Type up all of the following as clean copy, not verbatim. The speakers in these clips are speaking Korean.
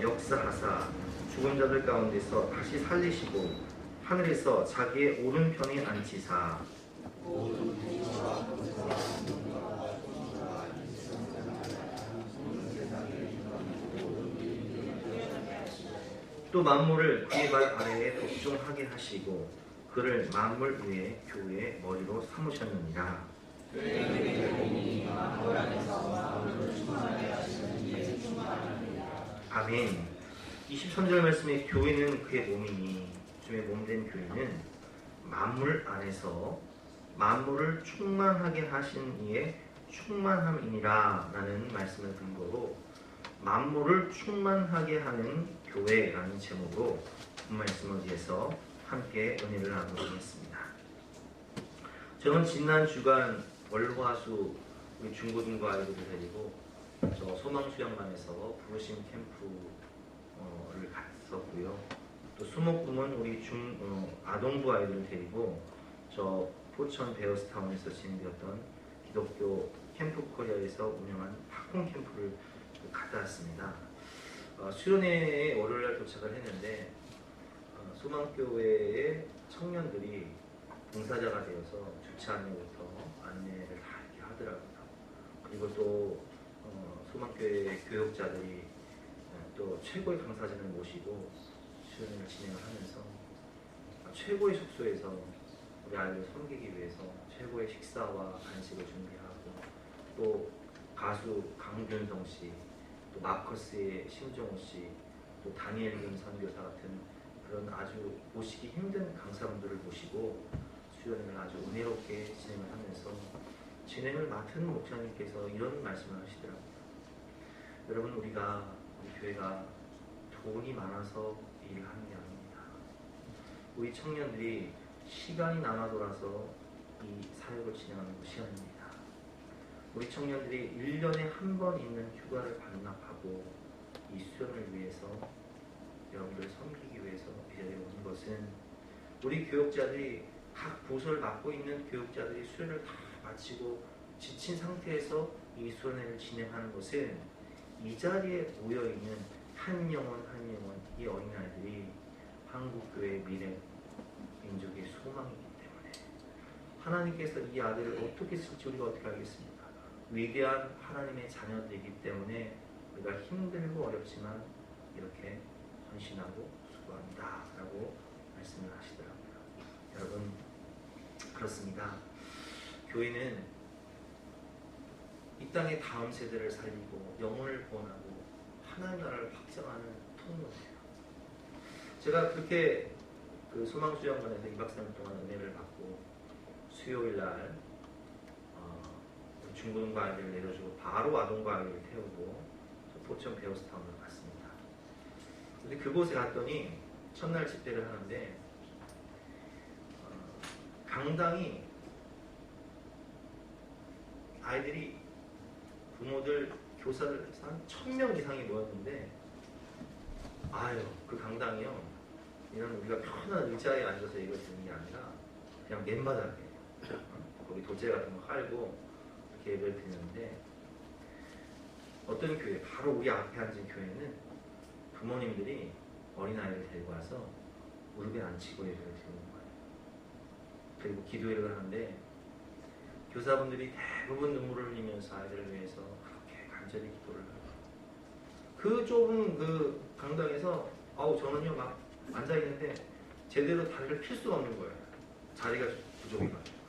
역사하사 죽은 자들 가운데서 다시 살리시고 하늘에서 자기의 오른편에 앉히사 또 만물을 그의 발 아래에 복종하게 하시고 그를 만물 위에 교회의 머리로 삼으셨느니라. 아멘. 23절 말씀에 교회는 그의 몸이니 주의 몸된 교회는 만물 안에서 만물을 충만하게 하신 이의 충만함이니라 라는 말씀을 근거로 만물을 충만하게 하는 교회라는 제목으로 본 말씀을 위해서 함께 은혜를 나누겠습니다. 저는 지난 주간 월화수 우리 중고등부 아이들을 데리고 저 소망수양관에서 부르심 캠프를 갔었고요. 또 수목금은 우리 아동부 아이들을 데리고 저 포천 베어스타운에서 진행되었던 기독교 캠프 코리아에서 운영한 팝콘 캠프를 갔다 왔습니다. 수련회에 월요일날 도착을 했는데 소망교회의 청년들이 봉사자가 되어서 주차 안내부터 안내를 다 이렇게 하더라고요. 그리고 또 소망교회 교역자들이 또 최고의 강사진을 모시고 수련회를 진행을 하면서 최고의 숙소에서 우리 아이를 섬기기 위해서 최고의 식사와 간식을 준비하고 또 가수 강균성 씨, 또 마커스의 심정호 씨, 또 다니엘 김 선교사 같은 그런 아주 모시기 힘든 강사분들을 모시고 수련회를 아주 은혜롭게 진행을 하면서 진행을 맡은 목사님께서 이런 말씀을 하시더라고요. 여러분, 우리 교회가 돈이 많아서 일을 하는 게 아닙니다. 우리 청년들이 시간이 남아 돌아서 이 사역을 진행하는 것이 아닙니다. 우리 청년들이 1년에 한 번 있는 휴가를 반납하고 이 수련을 위해서 여러분들 섬기기 위해서 이 자리에 오는 것은 우리 교역자들이 각 부서를 맡고 있는 교역자들이 수련을 다 마치고 지친 상태에서 이 수련회를 진행하는 것은 이 자리에 모여있는 한 영혼 이 어린아이들이 한국교회의 미래, 민족의 소망이기 때문에 하나님께서 이 아들을 어떻게 쓸지 우리가 어떻게 알겠습니까? 위대한 하나님의 자녀들이기 때문에 우리가 힘들고 어렵지만 이렇게 헌신하고 수고합니다 라고 말씀을 하시더라고요. 여러분, 그렇습니다. 교회는 이 땅의 다음 세대를 살리고 영혼을 구원하고 하나님 나라를 확장하는 통로예요. 제가 그렇게 그 소망수양관에서 2박 3일 동안 은혜를 받고 수요일날 중고등부 아이들을 내려주고 바로 아동부 아이들을 태우고 포천 베어스타운으로 갔습니다. 근데 그곳에 갔더니 첫날 집회를 하는데 강당이 아이들이 부모들, 교사들 한 1000명 이상이 모였는데 그 강당이요, 이런 우리가 편한 의자에 앉아서 이걸 듣는 게 아니라 그냥 맨바닥에 거기 돗자리 같은 거 깔고 이렇게 예배를 드리는데 어떤 교회, 바로 우리 앞에 앉은 교회는 부모님들이 어린아이를 데리고 와서 무릎에 앉히고 예배를 드리는 거예요. 그리고 기도회를 하는데 교사분들이 대부분 눈물을 흘리면서 아이들을 위해서 그렇게 간절히 기도를 하고 그 좁은 그 강당에서 저는요 막 앉아있는데 제대로 다리를 필 수가 없는 거예요. 자리가 부족해가지고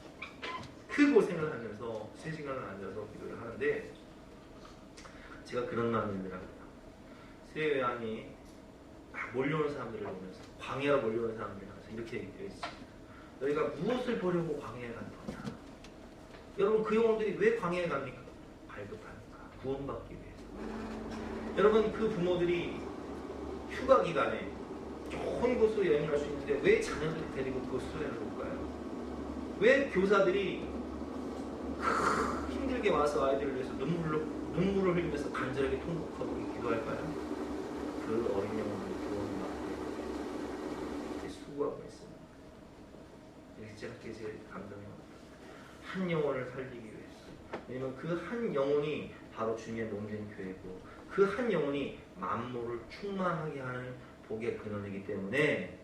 그 고생을 하면서 3시간을 앉아서 기도를 하는데 제가 그런 마음이 들더라고요. 세외안이 막 몰려오는 사람들을 보면서 광야로 몰려오는 사람들을 보면서 이렇게 얘기했습니다. 너희가 무엇을 보려고 광야에 간 거냐? 여러분, 그 영혼들이 왜 광야에 갑니까? 발급하니까, 구원받기 위해서. 여러분, 그 부모들이 휴가 기간에 좋은 곳으로 여행을 할 수 있는데 왜 자녀들을 데리고 그 수련을 못 가요? 왜 교사들이 힘들게 와서 아이들을 위해서 눈물을 흘리면서 간절하게 통곡하고 기도할까요? 그 어린 영혼들이 구원받고 수고하고 있습니다. 이게 제가 제일 감동이 한 영혼을 살리기 위해서. 왜냐면 그 한 영혼이 바로 주님의 몸된 교회고 그 한 영혼이 만물을 충만하게 하는 복의 근원이기 때문에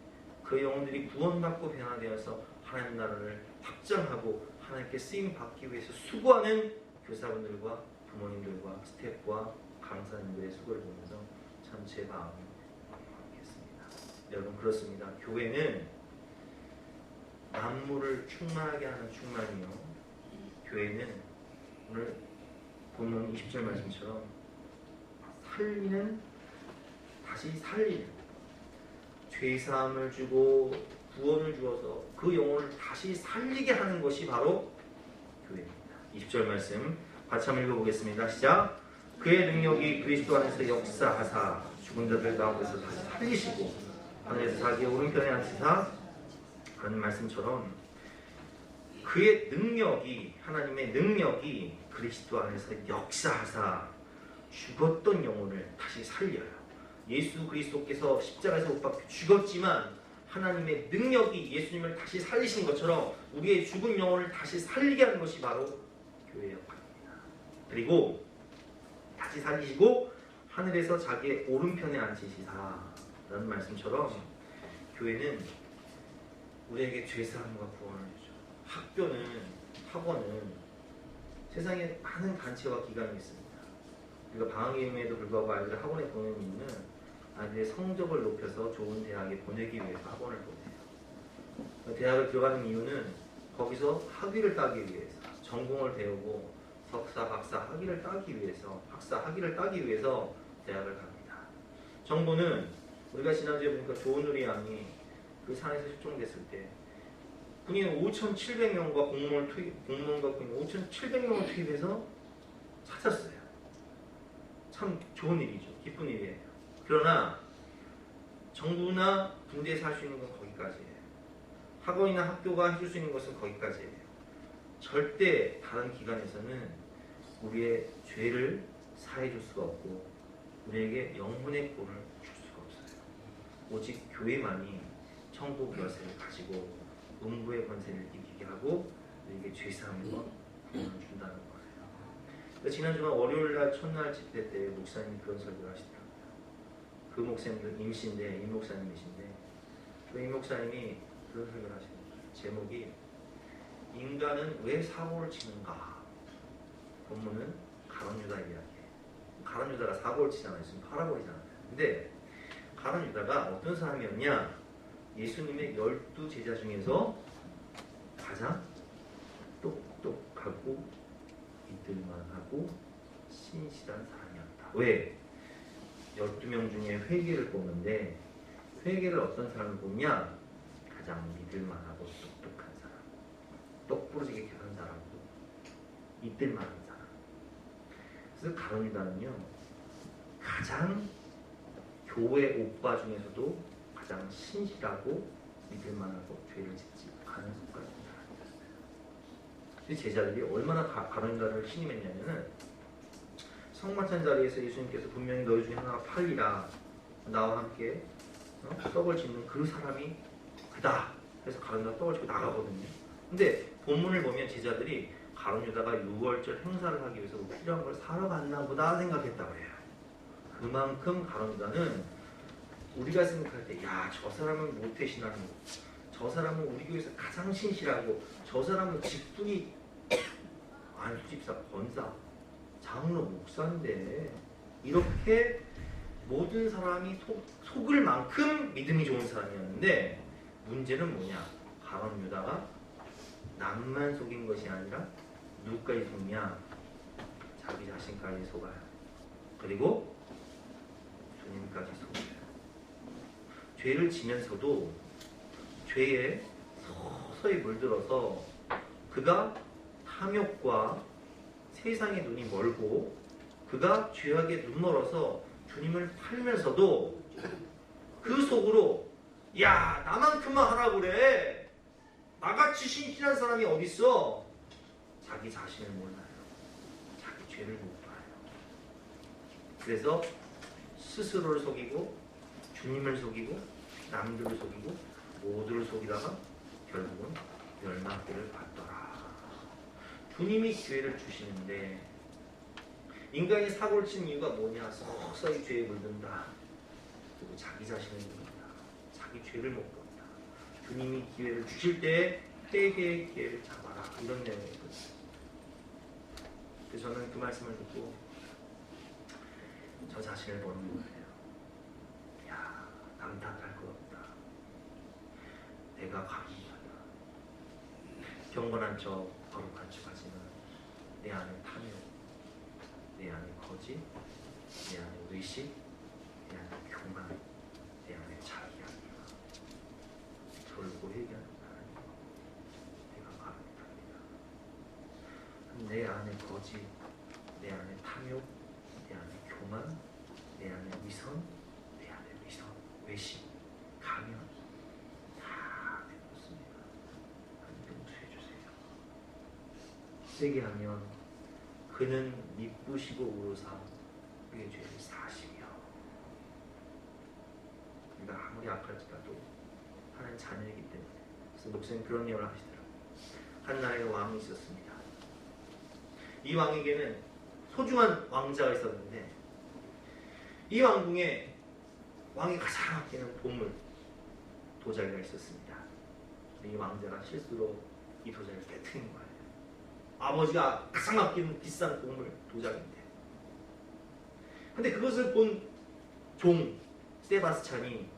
그 영혼들이 구원받고 변화되어서 하나님 나라를 확장하고 하나님께 쓰임 받기 위해서 수고하는 교사분들과 부모님들과 스태프와 강사님들의 수고를 보면서 참 제 마음이 아프겠습니다. 여러분 그렇습니다. 교회는 만물을 충만하게 하는 충만이요, 교회는 오늘 본문 20절 말씀처럼 살리는, 다시 살리는, 죄사함을 주고 구원을 주어서 그 영혼을 다시 살리게 하는 것이 바로 교회입니다. 20절 말씀 같이 한번 읽어보겠습니다. 시작. 그의 능력이 그리스도 안에서 역사하사 죽은 자들 가운데서 다시 살리시고 하늘에서 자기의 오른편에 앉히사 하는 말씀처럼 그의 능력이, 하나님의 능력이 그리스도 안에서 역사하사 죽었던 영혼을 다시 살려요. 예수 그리스도께서 십자가에서 못 박혀 죽었지만 하나님의 능력이 예수님을 다시 살리신 것처럼 우리의 죽은 영혼을 다시 살리게 하는 것이 바로 교회의 역할입니다. 그리고 다시 살리시고 하늘에서 자기의 오른편에 앉히시사라는 말씀처럼 교회는 우리에게 죄사함과 구원을 주죠. 학원은 세상에 많은 단체와 기관이 있습니다. 우리가 방학임에도 불구하고 아이들을 학원에 보내는 이유는 아이들의 성적을 높여서 좋은 대학에 보내기 위해서 학원을 보내요. 대학을 들어가는 이유는 거기서 학위를 따기 위해서, 전공을 배우고 석사, 박사 학위를 따기 위해서, 학사 학위를 따기 위해서 대학을 갑니다. 정부는 우리가 지난주에 보니까 조은우리 양이 그 산에서 실종됐을 때 군인 5,700명과 공무원과 군인 5,700명을 투입해서 찾았어요. 참 좋은 일이죠. 기쁜 일이에요. 그러나 정부나 군대에서 할 수 있는 건 거기까지예요. 학원이나 학교가 해줄 수 있는 것은 거기까지예요. 절대 다른 기관에서는 우리의 죄를 사해줄 수가 없고 우리에게 영혼의 꼴을 줄 수가 없어요. 오직 교회만이 천국 열쇠를 가지고 음부의 권세를 이기게 하고 우리에게 죄사함과 구원을 준다는 거예요. 지난주간 월요일날 첫날 집회 때 목사님이 그런 설교를 하시더라고요. 그 목사님도 임신데, 임 목사님이신데 이 목사님이 그런 설교를 하시는 거예요. 제목이 인간은 왜 사고를 치는가? 본문은 가룟 유다 이야기예요. 가룟 유다가 사고를 치잖아요. 지금 팔아버리잖아요. 근데 가룟 유다가 어떤 사람이었냐? 예수님의 12제자 중에서 가장 똑똑하고 믿을만하고 신실한 사람이었다. 왜? 12명 중에 회개를 뽑는데 회개를 어떤 사람을 뽑냐? 가장 믿을만하고 똑똑한 사람, 똑부러지게 한 사람도 믿을만한 사람. 그래서 가룟 유다는요, 가장 교회 오빠 중에서도 가장 신실하고 믿을만하고 죄를 짓지 않은 속까지 사람이었어요. 제자들이 얼마나 가룟 유다를 신임했냐면은 성만찬 자리에서 예수님께서 분명히 너희 중에 하나가 팔리라, 나와 함께 떡을 짓는 그 사람이 그다. 그래서 가룟 유다가 떡을 짓고 나가거든요. 근데 본문을 보면 제자들이 가룟 유다가 6월절 행사를 하기 위해서 필요한 걸 사러 갔나 보다 생각했다고 해요. 그만큼 가룟 유다는 우리가 생각할 때, 야, 저 사람은 모태신앙이고, 저 사람은 우리 교회에서 가장 신실하고, 저 사람은 직분이 안수집사, 권사, 장로, 목사인데, 이렇게 모든 사람이 속을 만큼 믿음이 좋은 사람이었는데, 문제는 뭐냐? 가룟 유다가 남만 속인 것이 아니라 누구까지 속냐? 자기 자신까지 속아요. 그리고 주님까지 속아요. 죄를 지면서도 죄에 서서히 물들어서 그가 탐욕과 세상의 눈이 멀고 그가 죄악에 눈멀어서 주님을 팔면서도 그 속으로, 야, 나만큼만 하라고 그래, 나같이 신실한 사람이 어딨어? 자기 자신을 몰라요. 자기 죄를 못 봐요. 그래서 스스로를 속이고 주님을 속이고 남들을 속이고 모두를 속이다가 결국은 멸망길을 받더라. 주님이 기회를 주시는데 인간이 사고를 치는 이유가 뭐냐? 서서히 죄에 물든다. 그리고 자기 자신을 모른다. 자기 죄를 못 본다. 주님이 기회를 주실 때 회개의 기회를 잡아라. 이런 내용이거든요. 그래서 저는 그 말씀을 듣고 저 자신을 보는 거예요. 야, 남 탓할 것 없다. 내가 과민하다. 경건한 척, 거룩한 척 하지만 내 안에 탐욕, 내 안에 거짓, 내 안에 의식, 내 안에 교만, 내 안에 자기하기가 돌고 회개하는 하나님, 내가 과민합니다. 내 안에 거짓, 내 안에 탐욕, 내 안에 교만, 내 안에 위선, 내 안에 위선, 외식, 가면 다 되었습니다. 하나님 용서해 주세요. 세게 하면 그는 미쁘시고 우로사 우리의 죄를 사시며, 우리가 아무리 악할지라도 하나님 자녀이기 때문에. 그래서 목사님 그런 예언을 하시더라고요. 한 나라에 왕이 있었습니다. 이 왕에게는 소중한 왕자가 있었는데 이 왕궁에 왕이 가장 아끼는 보물 도자기가 있었습니다. 이 왕자가 실수로 이 도자기를 깨트린 거예요. 아버지가 가장 아끼는 비싼 보물 도자기인데, 근데 그것을 본 종 세바스찬이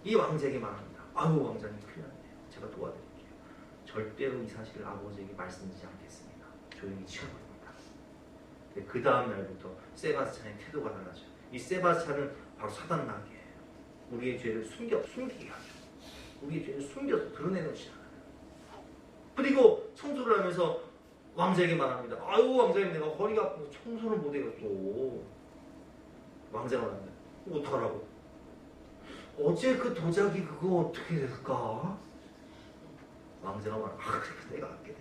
이 왕자에게 말합니다. 아유, 왕자님 큰일 났네요. 제가 도와드릴게요. 절대로 이 사실을 아버지에게 말씀드리지 않겠습니다. 조용히 치워버립니다. 그 다음 날부터 세바스찬의 태도가 달라져요. 이 세바스찬은 바로 사단 마귀예요. 우리의 죄를 숨기게 하죠. 우리의 죄를 숨겨서 드러내놓지 않아요. 그리고 청소를 하면서 왕자에게 말합니다. 아유, 왕자님, 내가 허리가 아파서 청소를 못해요. 왕자가 말합니다. 어떡하라고? 어제 그 도자기 그거 어떻게 될까? 왕자가 말합니다. 아, 그래, 내가 할게.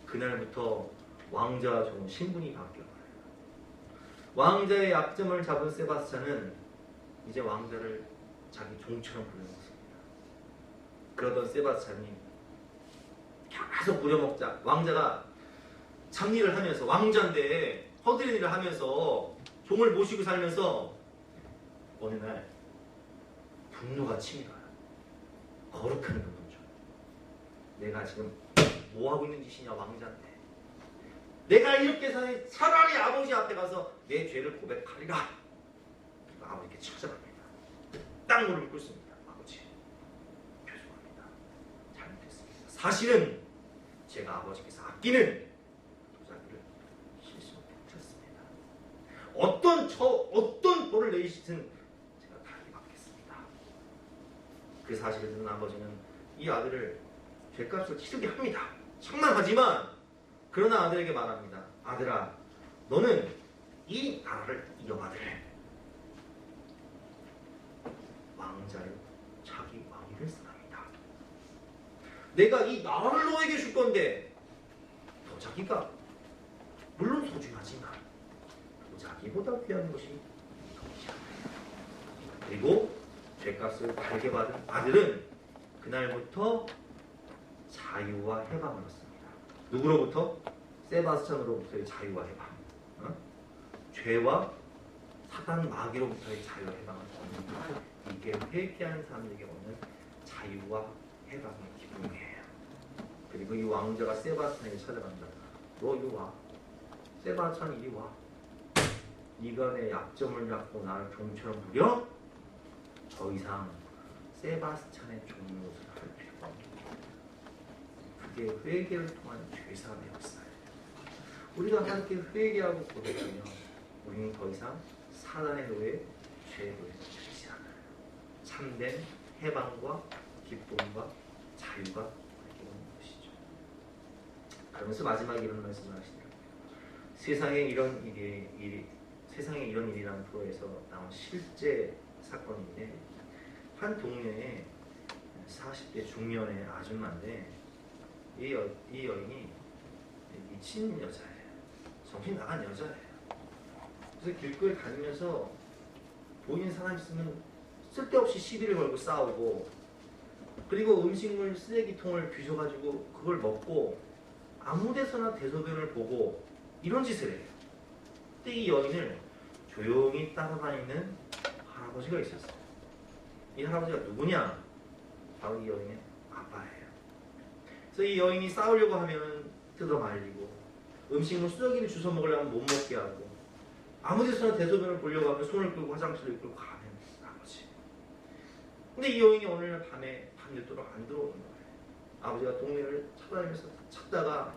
그날부터 왕자와 종은 신분이 바뀌어버려요. 왕자의 약점을 잡은 세바스찬은 이제 왕자를 자기 종처럼 부려먹습니다. 그러던 세바스찬이 계속 부려먹자 왕자가 잡일을 하면서, 왕자인데 허드렛 일을 하면서 종을 모시고 살면서 어느 날 분노가 치밀어요. 거룩한 분노죠. 내가 지금 뭐하고 있는 짓이냐, 왕자인데. 내가 이렇게 사니 차라리 아버지 앞에 가서 내 죄를 고백하리라. 아버지께 찾아갑니다. 딱 무릎을 꿇습니다. 아버지, 죄송합니다. 잘못했습니다. 사실은 제가 아버지께서 아끼는 도자기를 실수로 훔쳤습니다. 어떤 벌을 내리시든 제가 다르게 받겠습니다. 그 사실을 듣는 아버지는 이 아들을 죄값을 치르게 합니다. 청망하지만 그러나 아들에게 말합니다. 아들아, 너는 이 나라를 이어받으래. 왕자를 자기 왕위를 사랑합니다. 내가 이 나라를 너에게 줄 건데 도자기가 물론 소중하지만 도자기보다 귀한 것이 이것이야. 그리고 죄값을 달게 받은 아들은 그날부터 자유와 해방을 얻습니다. 누구로부터? 세바스찬으로부터의 자유와 해방. 죄와 사단 마귀로부터의 자유와 해방을 얻습니다. 이게 회개하는 사람에게 오는 자유와 해방의 기쁨이에요. 그리고 이 왕자가 세바스찬에게 찾아간다. 너 이리 와. 세바스찬 이리 와. 네가 내 약점을 잡고 나를 종처럼 부려? 더 이상 세바스찬의 종노릇을 할 필요가 없습니다. 그게 회개를 통한 죄사함의 역사예요. 우리가 함께 회개하고 고백하면 우리는 더 이상 사단의 노예, 죄의 노예가 되지 않아요. 참된 해방과 기쁨과 자유가 우리에게 오는 것이죠. 그러면서 마지막에 이런 말씀을 하시더라고요. 세상에 이런 일이라는 프로에서 나온 실제 사건인데, 한 동네에 40대 중년의 아줌마인데 이 여인이 미친 여자예요. 정신 나간 여자예요. 그래서 길거리 다니면서 보이는 사람 있으면 쓸데없이 시비를 걸고 싸우고, 그리고 음식물 쓰레기통을 뒤져가지고 그걸 먹고 아무 데서나 대소변을 보고 이런 짓을 해요. 근데 이 여인을 조용히 따라다니는 할아버지가 있었어요. 이 할아버지가 누구냐? 바로 이 여인의 아빠예요. 그래서 이 여인이 싸우려고 하면 뜯어 말리고, 음식물 쓰레기를 주워 먹으려면 못 먹게 하고, 아무 데서나 대소변을 보려고 하면 손을 끌고 화장실을 끌고 가는 아버지. 근데 이 여인이 어느 날 밤에 밤늦도록 안 들어오는 거예요. 아버지가 동네를 찾아다니면서 찾다가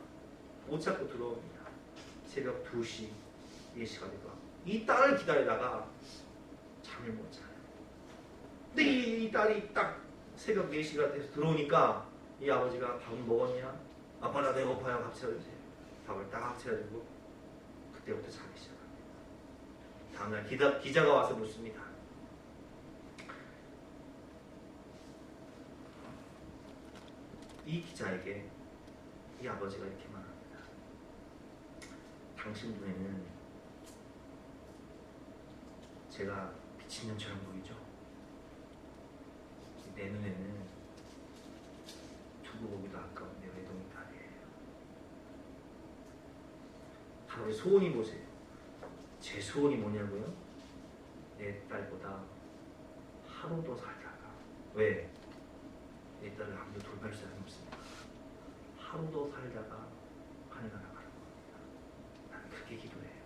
못 찾고 들어옵니다. 새벽 2시, 4시가 되고 이 딸을 기다리다가 잠을 못 자요. 근데 이 딸이 딱 새벽 4시가 돼서 들어오니까 이 아버지가 밥은 먹었냐? 아빠 나 배고파요. 밥 차려주세요. 밥을 딱 차려주고 그때부터 자기 시작합니다. 다음날 기자가 와서 묻습니다. 이 기자에게 이 아버지가 이렇게 말합니다. 당신 눈에는 제가 미친년처럼 보이죠? 내 눈에는 두고 보기도 아까운 내 외동이 딸이에요. 하루의 소원이 보세요. 제 소원이 뭐냐고요? 내 딸보다 하루 더 살다가. 왜? 내 딸을 아무도 돌볼 사람이 없습니다. 하루 더 살다가 하늘나라 가는 겁니다. 나는 그렇게 기도해요.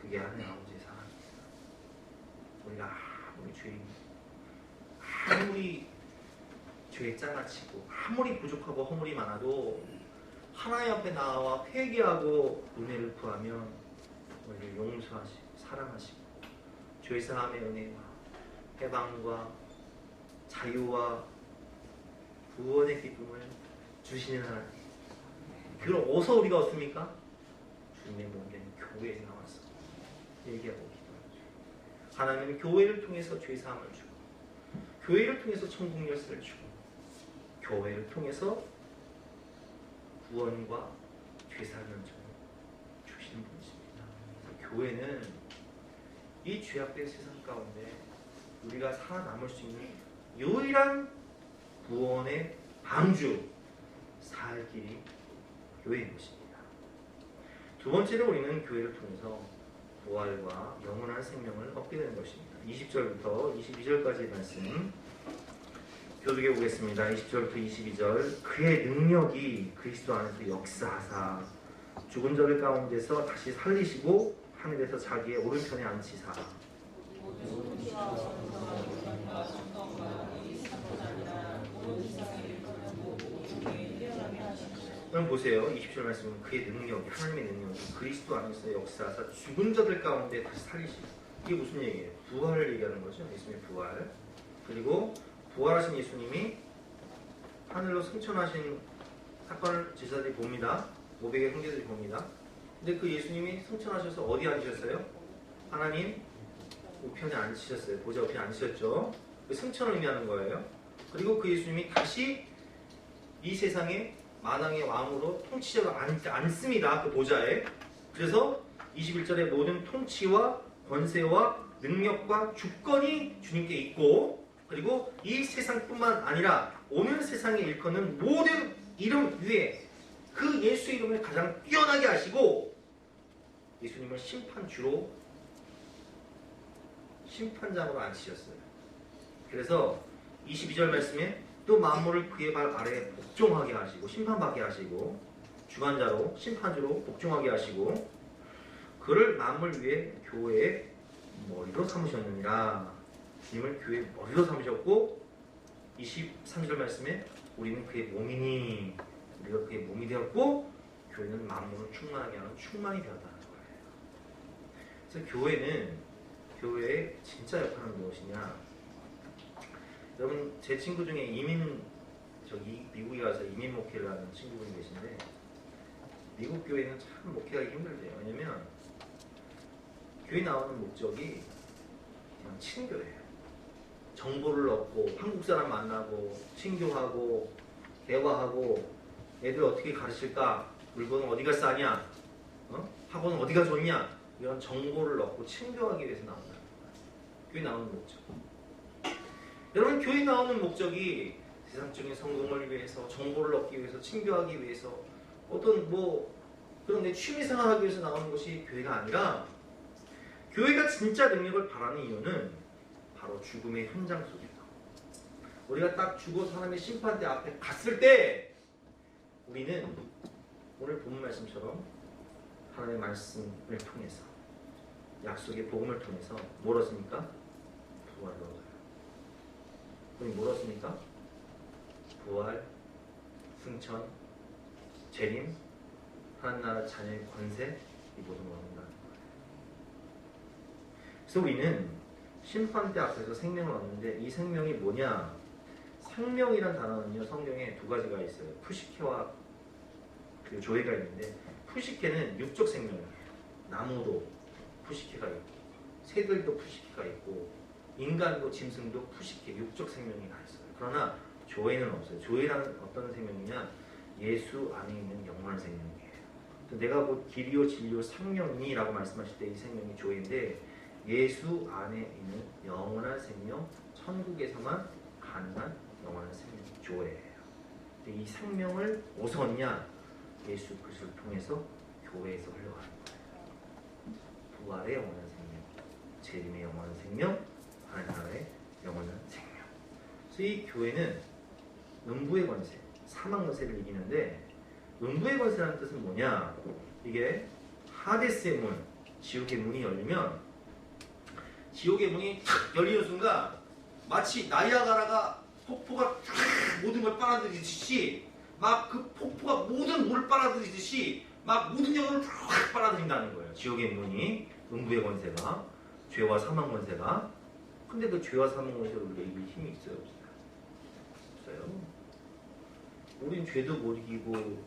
그게 하나님 아버지의 사랑입니다. 우리가 아무리 아무리 죄에 짜가치고 아무리 부족하고 허물이 많아도 하나님 앞에 나와 회개하고 은혜를 구하면 우리를 용서하시고 사랑하시고 죄사함의 은혜와 해방과 자유와 구원의 기쁨을 주시는 하나님. 그걸 어디서 우리가 얻습니까? 주님의 몸된 교회에 나와서 얘기하고 기도하죠. 하나님은 교회를 통해서 죄사함을 주고, 교회를 통해서 천국 열쇠를 주고, 교회를 통해서 구원과 죄사함을 주시는 분이십니다. 교회는 이 죄악된 세상 가운데 우리가 살아남을 수 있는 유일한 구원의 방주, 살 길이 교회인 것입니다. 두 번째로 우리는 교회를 통해서 부활과 영원한 생명을 얻게 되는 것입니다. 20절부터 22절까지의 말씀 교독해 보겠습니다. 20절부터 22절. 그의 능력이 그리스도 안에서 역사하사 죽은 자들 가운데서 다시 살리시고 하늘에서 자기의 오른편에 앉히사. 그럼 보세요. 20절 말씀은 그의 능력이, 하나님의 능력이 그리스도 안에서 역사하사 죽은 자들 가운데 다시 살리시고. 이게 무슨 얘기예요? 부활을 얘기하는 거죠. 예수님의 부활. 그리고 부활하신 예수님이 하늘로 승천하신 사건을 제자들이 봅니다. 500의 형제들이 봅니다. 근데 그 예수님이 승천하셔서 어디 앉으셨어요? 하나님 우편에 앉으셨어요. 보좌 우편에 앉으셨죠. 그 승천을 의미하는 거예요. 그리고 그 예수님이 다시 이 세상에 만왕의 왕으로 통치자가 앉습니다. 그 보좌에. 그래서 21절에 모든 통치와 권세와 능력과 주권이 주님께 있고, 그리고 이 세상뿐만 아니라 오는 세상에 일컫는 모든 이름 위에 그 예수 이름을 가장 뛰어나게 하시고 예수님을 심판장으로 앉히셨어요. 그래서 22절 말씀에 또 만물을 그의 발 아래에 복종하게 하시고 심판받게 하시고 주관자로 심판주로 복종하게 하시고 그를 만물 위에 교회의 머리로 삼으셨느니라. 주님을 교회의 머리로 삼으셨고 23절 말씀에 우리는 그의 몸이니 우리가 그의 몸이 되었고 교회는 만물을 충만하게 하는 충만이 되었다는 거예요. 그래서 교회의 진짜 역할은 무엇이냐? 여러분 제 친구 중에 미국에 가서 이민 목회를 하는 친구분이 계신데 미국 교회는 참 목회하기 힘들대요. 왜냐면 교회 나오는 목적이 그냥 친교예요. 정보를 얻고 한국 사람 만나고 친교하고 대화하고 애들 어떻게 가르칠까? 물건은 어디가 싸냐? 학원은 어디가 좋냐? 이런 정보를 얻고 친교하기 위해서 나온다는 거예요. 교회 나오는 목적. 여러분 교회 나오는 목적이 세상적인 성공을 위해서 정보를 얻기 위해서 친교하기 위해서 어떤 그런데 취미생활 하기 위해서 나오는 것이 교회가 아니라 교회가 진짜 능력을 바라는 이유는 바로 죽음의 현장 속에서 우리가 딱 죽어서 하나님의 심판대 앞에 갔을 때 우리는 오늘 본문 말씀처럼 하나님의 말씀을 통해서 약속의 복음을 통해서 뭘 얻습니까? 부활을 얻어요. 우리 뭘 얻습니까? 부활, 승천, 재림, 하나님 나라 자녀의 권세, 이 모든 걸 얻는다는 거예요. 그래서 우리는 심판대 앞에서 생명을 얻는데 이 생명이 뭐냐? 생명이란 단어는요 성경에 두 가지가 있어요. 푸시케와 그 조회가 있는데 푸시케는 육적 생명이에요. 나무도 푸시케가 있고 새들도 푸시케가 있고 인간도 짐승도 푸시케 육적 생명이 다 있어요. 그러나 조회는 없어요. 조회라는 어떤 생명이냐? 예수 안에 있는 영원한 생명이에요. 내가 곧 길이요 진리요 생명이라고 말씀하실 때 이 생명이 조회인데 예수 안에 있는 영원한 생명, 천국에서만 가능한 영원한 생명이 조회예요. 근데 이 생명을 어디서 얻냐? 예수 그리스도를 통해서 교회에서 흘러가는 거예요. 부활의 영원한 생명, 재림의 영원한 생명, 하나님 나라의 영원한 생명. 그래서 이 교회는 음부의 권세, 사망 권세를 이기는데 음부의 권세라는 뜻은 뭐냐? 이게 하데스의 문, 지옥의 문이 열리면 지옥의 문이 탁 열리는 순간 마치 나이아가라가 폭포가 쫙 모든 걸 빨아들이듯이 막 그 폭포가 모든 물을 빨아들이듯이 막 모든 영혼을 쫙 빨아들인다는 거예요. 지옥의 문이, 음부의 권세가, 죄와 사망 권세가. 근데 그 죄와 사망 권세를 우리가 이길 힘이 있어요? 없어요? 우린 죄도 못 이기고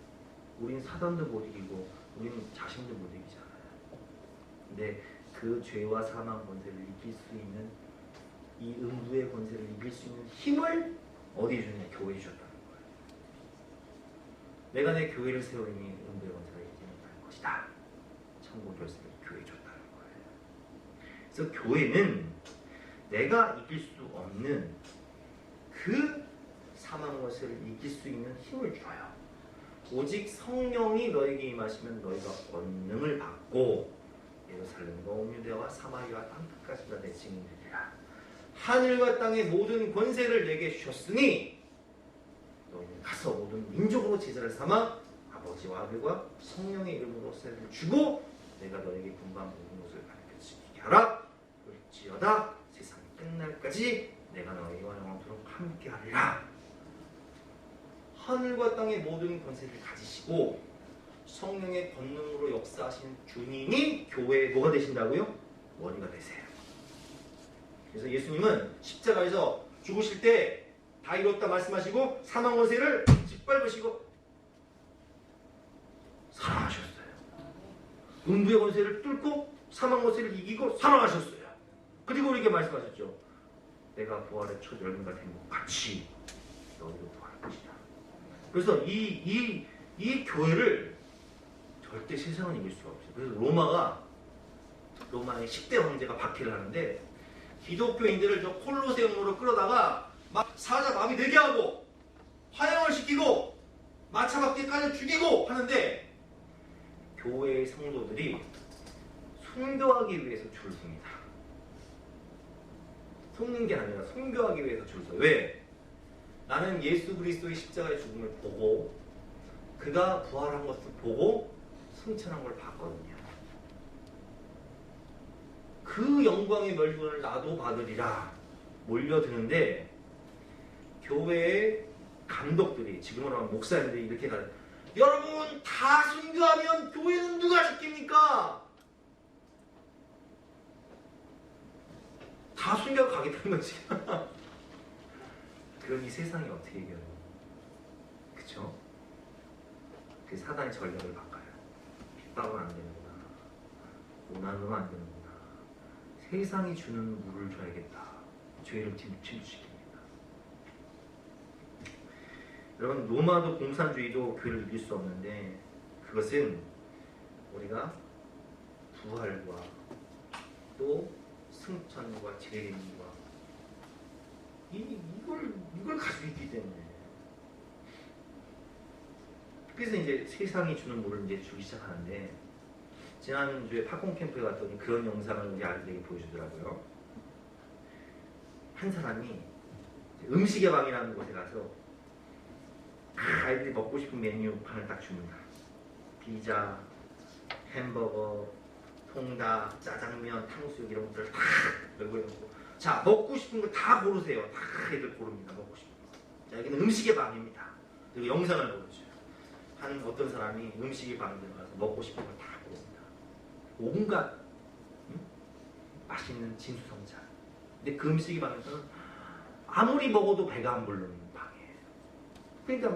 우린 사단도 못 이기고 우린 자신도 못 이기잖아요. 근데 그 죄와 사망 권세를 이길 수 있는 이 음부의 권세를 이길 수 있는 힘을 어디에 주냐? 교회에 주셨다는 거예요. 내가 내 교회를 세우니 음부의 권세가 이기지 못할 것이다. 천국 결승을 교회에 줬다는 거예요. 그래서 교회는 내가 이길 수 없는 그 사망 권세를 이길 수 있는 힘을 줘요. 오직 성령이 너에게 임하시면 너희가 권능을 받고 예루살렘과 온 유대와 사마리아 땅끝까지 다 내 증인되리라. 하늘과 땅의 모든 권세를 내게 주셨으니 너희는 가서 모든 민족으로 제자를 삼아 아버지와 아들과 성령의 이름으로 세례를 주고 내가 너에게 분반 모든 것을 가르쳐 지키게 하라. 그럴지어다 세상이 끝날까지 내가 너희와 영원토록 함께하리라. 하늘과 땅의 모든 권세를 가지시고 성령의 권능으로 역사하신 주님이 교회의 뭐가 되신다고요? 머리가 되세요. 그래서 예수님은 십자가에서 죽으실 때 다 이뤘다 말씀하시고 사망 권세를 짓밟으시고 살아가셨어요. 음부의 권세를 뚫고 사망 권세를 이기고 살아가셨어요. 그리고 우리에게 말씀하셨죠. 내가 부활의 첫 열매가 된 것 같이 너희도 부활할 것이다. 그래서 이 교회를 절대 세상은 이길 수가 없어요. 그래서 로마의 10대 황제가 박해를 하는데 기독교인들을 저 콜로세움으로 끌어다가 막 사자 마비 되게 하고 화형을 시키고 마차박대까지 죽이고 하는데 교회의 성도들이 순교하기 위해서 줄을 섭니다. 속는 게 아니라 순교하기 위해서 줄을 서요. 왜? 나는 예수 그리스도의 십자가의 죽음을 보고 그가 부활한 것을 보고 승천한 걸 봤거든요. 그 영광의 멸군을 나도 받으리라 몰려드는데 교회의 감독들이 지금으로 하면 목사님들이 이렇게 가요. 여러분 다 순교하면 교회는 누가 지킵니까? 다 순교하고 가겠다는 거지. 그럼 이 세상이 어떻게 이겨요? 그쵸? 그 사단의 전략을 바꿔요. 핍박은 안 되는구나. 고난은 안 되는구나. 세상이 주는 물을 줘야겠다. 죄를 침투시킵니다. 여러분 로마도 공산주의도 교회를 이길 수 없는데 그것은 우리가 부활과 또 승천과 재림과 이걸 가지고 있기 때문에 그래서 이제 세상이 주는 물을 이제 주기 시작하는데, 지난주에 팝콘 캠프에 갔더니 그런 영상을 우리 아이들에게 보여주더라고요. 한 사람이 음식의 방이라는 곳에 가서 아이들이 먹고 싶은 메뉴판을 딱 줍니다. 피자, 햄버거, 통닭, 짜장면, 탕수육 이런 것들을 다 열고 해놓고, 자, 먹고 싶은 거 다 고르세요. 다 애들 고릅니다. 먹고 싶은 거. 자, 여기는 음식의 방입니다. 그리고 영상을 보여줘요. 한 어떤 사람이 음식의 방에 들어가서 먹고 싶은 걸 다 고릅니다. 온갖 맛있는 진수성찬. 근데 그 음식의 방에서는 아무리 먹어도 배가 안 부르는 방이에요. 그러니까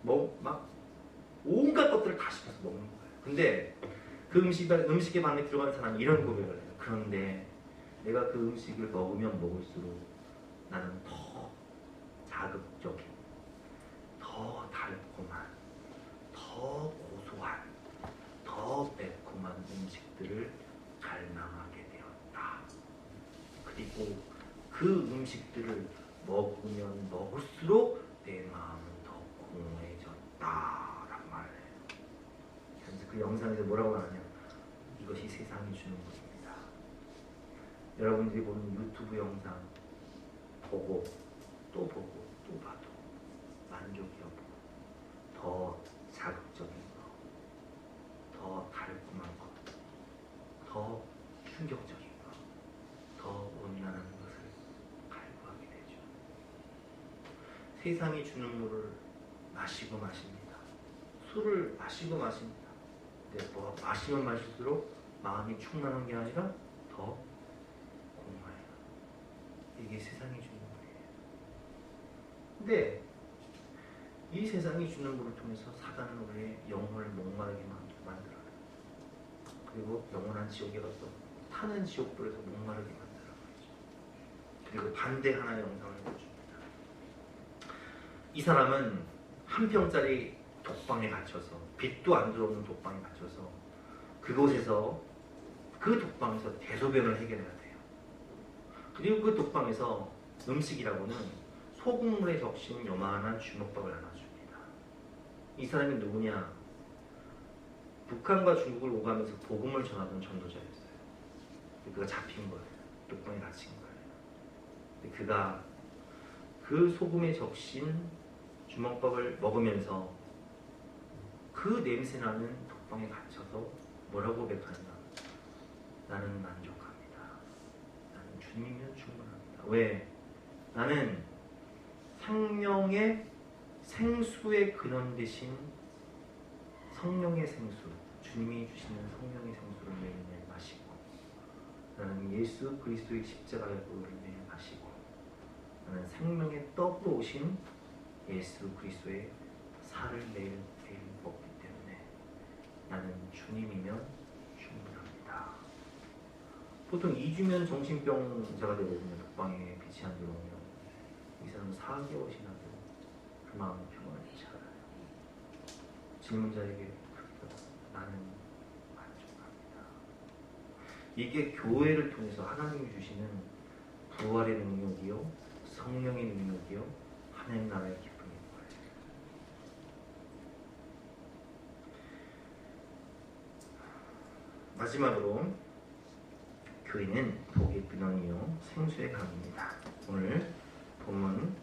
막 온갖 것들을 다 시켜서 먹는 거예요. 근데 그 음식의 방에 들어간 사람이 이런 고백을 해요. 그런데 내가 그 음식을 먹으면 먹을수록 나는 더 자극적인, 더 달콤한, 더 고소한, 더 매콤한 음식들을 갈망하게 되었다. 그리고 그 음식들을 먹으면 먹을수록 내 마음은 더 공허해졌다라고 말해요. 그래서 그 영상에서 뭐라고 하냐면, 이것이 세상이 주는 것입니다. 여러분들이 보는 유튜브 영상 보고 또 보고 또 봐도 만족이 없고, 더 자극적인 거, 더 달콤한 거, 더 충격적인 거, 더 온난한 것을 갈구하게 되죠. 세상이 주는 물을 마시고 마십니다. 술을 마시고 마십니다. 근데 뭐 마시면 마실수록 마음이 충만한 게 아니라 더 공허해요. 이게 세상이 주는 물이에요. 근데 이 세상이 주는 물을 통해서 사단은 우리의 영혼을 목마르게 만들어요. 그리고 영원한 지옥에 가서 타는 지옥불에서 목마르게 만들어버리죠. 그리고 반대 하나의 영상을 보여줍니다. 이 사람은 한 평짜리 독방에 갇혀서, 빛도 안 들어오는 독방에 갇혀서 그곳에서, 그 독방에서 대소변을 해결해야 돼요. 그리고 그 독방에서 음식이라고는 소금물에 적신 요만한 주먹밥을 하나 줍니다. 이 사람이 누구냐? 북한과 중국을 오가면서 복음을 전하던 전도자였어요. 그가 잡힌 거예요. 독방에 갇힌 거예요. 근데 그가 그 소금에 적신 주먹밥을 먹으면서 그 냄새나는 독방에 갇혀서 뭐라고 고백하는가? 나는 만족합니다. 나는 주님이면 충분합니다. 왜? 나는 생명의 생수의 근원 되신 성령의 생수, 주님이 주시는 성령의 생수를 매일매일 마시고, 나는 예수 그리스도의 십자가의 보혈을 매일 마시고, 나는 생명의 떡으로 오신 예수 그리스도의 살을 매일 먹기 때문에 나는 주님이면 충분합니다. 보통 2주면 정신병자가 되거든요. 독방에 빛이 안 들어오면. 이 사람은 4개월 지나도 그 마음은 평안하지 않아요. 질문자에게 나는 만족합니다. 이게 교회를 통해서 하나님이 주시는 부활의 능력이요, 성령의 능력이요, 하나님 나라의 기쁨인 거예요. 마지막으로 교회는 복의 근원이요 생수의 강입니다. 오늘 본문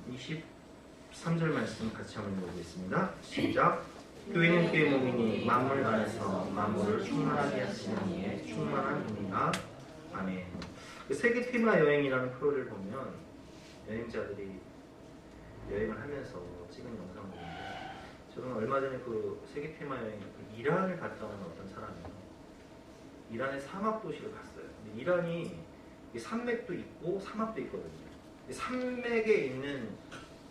23절 말씀 같이 한번 읽어보겠습니다. 시작. 교회는 그의 몸이니 만물 안에서 만물을 충만하게 하시는 이의 충만한 힘이다. 아멘. 그 세계 테마 여행이라는 프로를 보면 여행자들이 여행을 하면서 찍은 영상을 보는데, 저는 얼마 전에 그 세계 테마 여행 이란을 갔다 온 어떤 사람이에요. 이란의 사막 도시를 갔어요. 근데 이란이 산맥도 있고 사막도 있거든요. 산맥에 있는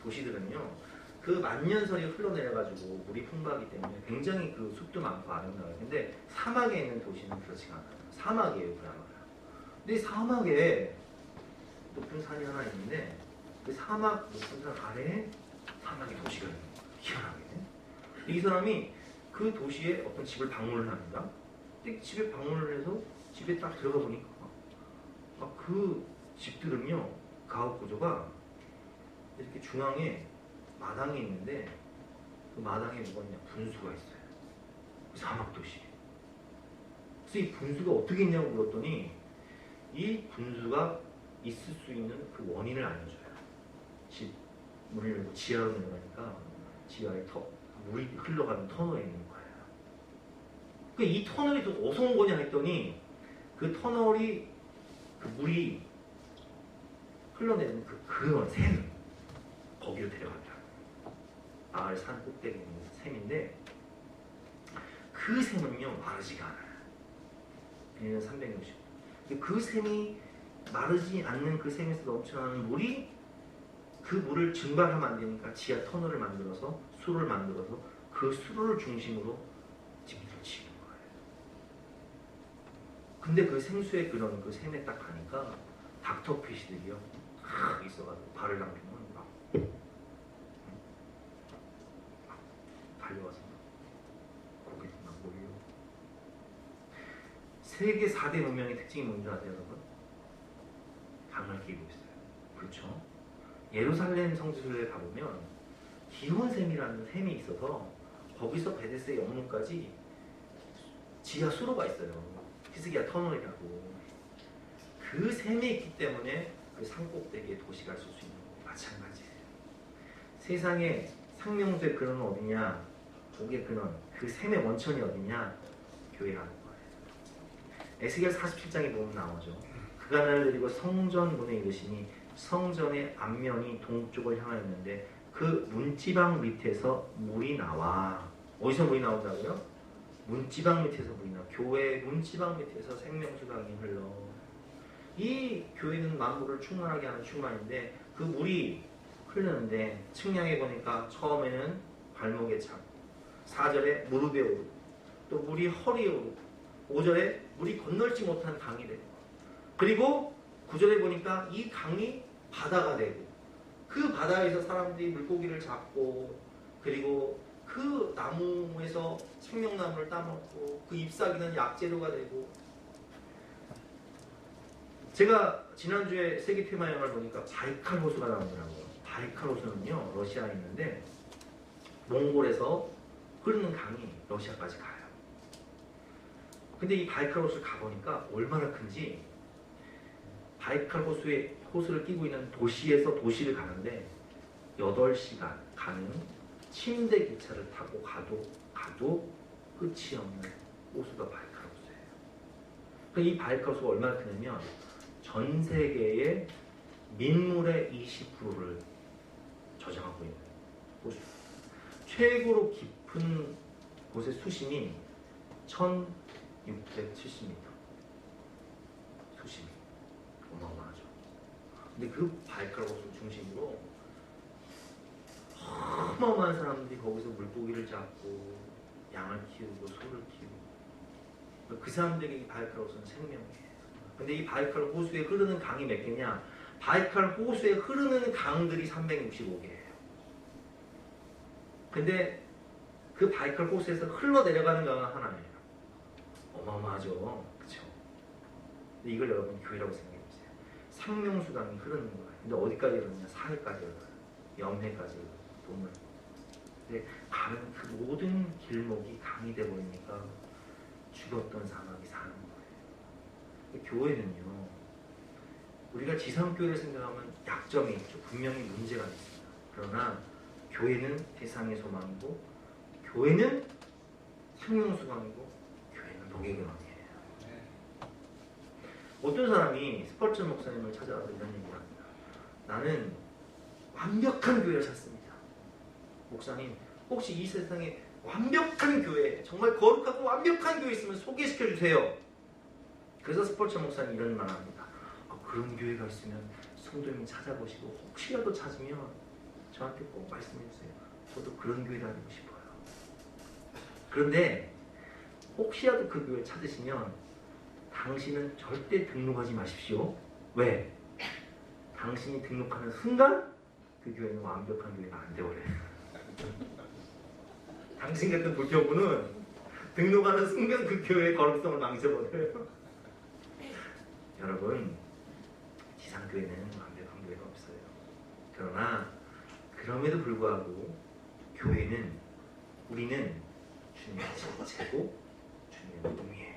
도시들은요, 그 만년설이 흘러내려가지고 물이 풍부하기 때문에 굉장히 그 숲도 많고 아름다워요. 근데 사막에 있는 도시는 그렇지가 않아요. 사막이에요, 그야말로. 근데 이 사막에 높은 산이 하나 있는데, 그 사막 높은 산 아래에 사막의 도시가 있는 거예요. 희한하게. 이 사람이 그 도시에 어떤 집을 방문을 합니다. 근데 집에 방문을 해서 집에 딱 들어가 보니까 그 집들은요, 가옥 구조가 이렇게 중앙에 마당이 있는데 그 마당에 뭐가 있냐? 분수가 있어요. 사막도시. 그래서 이 분수가 어떻게 있냐고 물었더니 이 분수가 있을 수 있는 그 원인을 알려줘요. 문을 열고 지하로 내려가니까 지하에 물이 흘러가는 터널이 있는 거예요. 그러니까 이 터널이 또 어디서 온 거냐 했더니 그 터널이 그 물이 흘러내리는 그런 샘 거기로 데려가더라고요. 마을 산 꼭대기에 있는 샘인데 그 샘은요 마르지가 않아요. 1년 360. 그 샘이 마르지 않는 그 샘에서 넘쳐나는 물이 그 물을 증발하면 안 되니까 지하 터널을 만들어서 수로를 만들어서 그 수로를 중심으로 집들을 치는 거예요. 근데 그 생수의 그런 그 샘에 딱 가니까 닥터피시들이요 있어가지고 발을 담그면 막 달려와서 고기도 막 몰려. 세계 4대 문명의 특징이 뭔지 아세요, 여러분? 강을 끼고 있어요. 그렇죠? 예루살렘 성지순례에 가보면 기혼샘이라는 샘이 있어서 거기서 베데스의 영문까지 지하 수로가 있어요. 히스기야 터널이라고. 그 샘이 있기 때문에 그 산꼭대기에 도시가 있을 수 있는 거 마찬가지예요. 세상에 생명수의 근원은 어디냐? 거기에 근원, 그 샘의 원천이 어디냐? 교회라는 거예요. 에스겔 47장에 보면 나오죠. 그가 나를 데리고 성전 문에 이르시니 성전의 앞면이 동쪽을 향하였는데 그 문지방 밑에서 물이 나와. 어디서 물이 나온다고요? 문지방 밑에서 물이 나와. 교회 문지방 밑에서 생명수강이 흘러. 이 교회는 만물을 충만하게 하는 충만인데 그 물이 흐르는데 측량해 보니까 처음에는 발목에 차고 4절에 무릎에 오르고 또 물이 허리에 오르고 5절에 물이 건널지 못한 강이 되고 그리고 9절에 보니까 이 강이 바다가 되고 그 바다에서 사람들이 물고기를 잡고 그리고 그 나무에서 생명나무를 따먹고 그 잎사귀는 약재료가 되고 제가 지난주에 세계 테마영화를 보니까 바이칼 호수가 나오더라고요. 바이칼 호수는요 러시아에 있는데 몽골에서 흐르는 강이 러시아까지 가요. 근데 이 바이칼 호수를 가보니까 얼마나 큰지 바이칼 호수를 끼고 있는 도시에서 도시를 가는데 8시간 가는 침대 기차를 타고 가도 끝이 없는 호수가 바이칼 호수예요. 그러니까 이 바이칼 호수가 얼마나 크냐면 전 세계의 민물의 20%를 저장하고 있는 호수. 최고로 깊은 곳의 수심이 1670m. 수심이 어마어마하죠. 근데 그 바이칼 호수 중심으로 어마어마한 사람들이 거기서 물고기를 잡고 양을 키우고 소를 키우고 그 사람들에게 이 바이칼 호수는 생명이에요. 근데 이 바이칼 호수에 흐르는 강이 몇 개냐? 바이칼 호수에 흐르는 강들이 365개예요. 근데 그 바이칼 호수에서 흘러내려가는 강은 하나예요. 어마어마하죠. 그렇죠? 근데 이걸 여러분 교회라고 생각해보세요. 생명수강이 흐르는 거예요. 근데 어디까지 흐르느냐? 사해까지 흘러요. 염해까지 흘러요. 동물. 근데 가는 그 모든 길목이 강이 되어버리니까 죽었던 사람이 사는 거예요. 교회는요, 우리가 지상교회를 생각하면 약점이 있죠. 분명히 문제가 있습니다. 그러나 교회는 세상의 소망이고 교회는 생명수강이고 교회는 목의근원이에요. 어떤 사람이 스펄전 목사님을 찾아와서 이런 얘기를 합니다. 나는 완벽한 교회를 찾습니다. 목사님, 혹시 이 세상에 완벽한 교회, 정말 거룩하고 완벽한 교회 있으면 소개시켜 주세요. 그래서 스펄전 목사님 이런 말 합니다. 그런 교회가 있으면 성도님 찾아보시고 혹시라도 찾으면 저한테 꼭 말씀해 주세요. 저도 그런 교회 다니고 싶어요. 그런데 혹시라도 그 교회 찾으시면 당신은 절대 등록하지 마십시오. 왜? 당신이 등록하는 순간 그 교회는 완벽한 교회가 안 되어버려요. 당신 같은 불평부는 등록하는 순간 그 교회의 거룩성을 망쳐버려요. 여러분, 지상교회는 완벽한 교회가 없어요. 그러나 그럼에도 불구하고 교회는 우리는 주님의 지체고 주님의 몸이에요.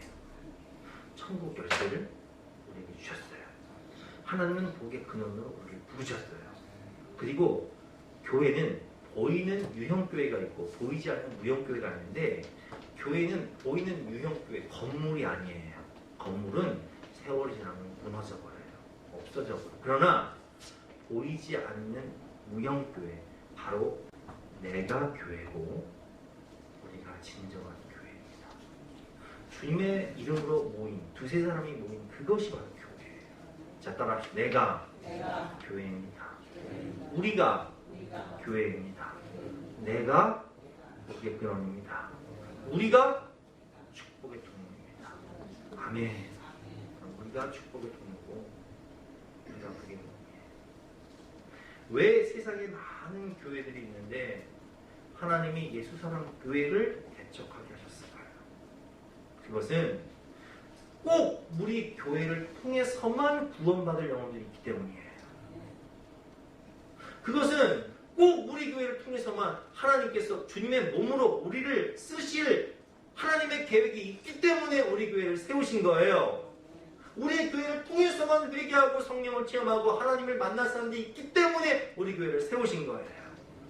천국 열쇠를 우리에게 주셨어요. 하나님은 복의 근원으로 우리를 부르셨어요. 그리고 교회는 보이는 유형교회가 있고 보이지 않는 무형교회가 있는데, 교회는 보이는 유형교회, 건물이 아니에요. 건물은 세월이 지나면 무너져 버려요. 없어져 버려요. 그러나 보이지 않는 무형교회, 바로 내가 교회고 우리가 진정한 교회입니다. 주님의 이름으로 모인 두세 사람이 모인 그것이 바로 교회예요. 자, 따라합시다. 내가 교회입니다. 우리가 교회입니다. 내가 복의 근원입니다. 우리가 축복의 통로입니다. 아멘. 우리가 축복의 통로고 우리가 복의 근원이에요. 왜 세상에 많은 교회들이 있는데 하나님이 예수사랑 교회를 개척하게 하셨을까요? 그것은 꼭 우리 교회를 통해서만 구원받을 영혼들이 있기 때문이에요. 그것은 꼭 우리 교회를 통해서만 하나님께서 주님의 몸으로 우리를 쓰실 하나님의 계획이 있기 때문에 우리 교회를 세우신 거예요. 우리 교회를 통해서만 회개하고 성령을 체험하고 하나님을 만날 사람들이 있기 때문에 우리 교회를 세우신 거예요.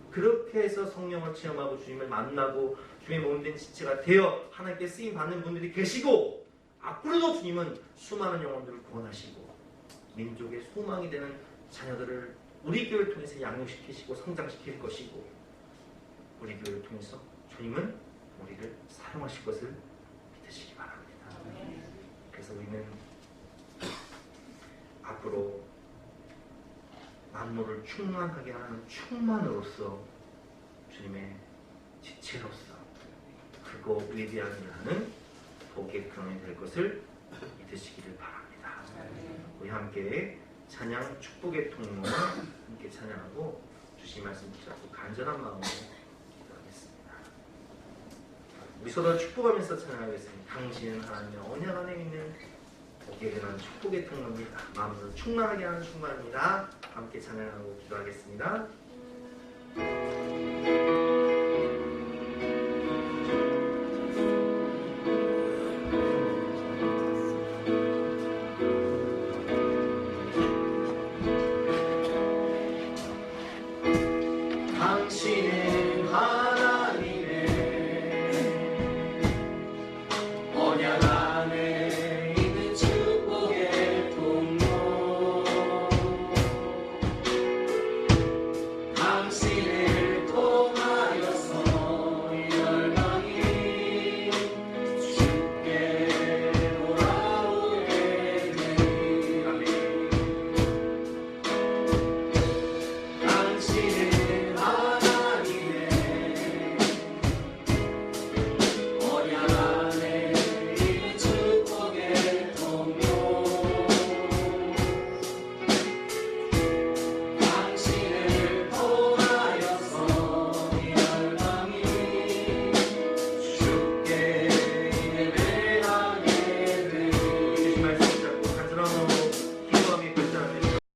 그렇게 해서 성령을 체험하고 주님을 만나고 주님의 몸된 지체가 되어 하나님께 쓰임 받는 분들이 계시고, 앞으로도 주님은 수많은 영혼들을 구원하시고 민족의 소망이 되는 자녀들을 우리 교회를 통해서 양육시키시고 성장시킬 것이고, 우리 교회를 통해서 주님은 우리를 사용하실 것을 믿으시기 바랍니다. 그래서 우리는 앞으로 만물을 충만하게 하는 충만으로서 주님의 지체로서 크고 위대한 일하는 복의 근원이 될 것을 믿으시기를 바랍니다. 우리 함께 찬양 축복의 통로 함께 찬양하고 주신 말씀 붙잡고 간절한 마음으로 기도하겠습니다. 우리 서로 축복하면서 찬양하겠습니다. 당신은 하나님의 언약 안에 있는 복의 근원 축복의 통로입니다. 마음을 충만하게 하는 충만입니다. 함께 찬양하고 기도하겠습니다.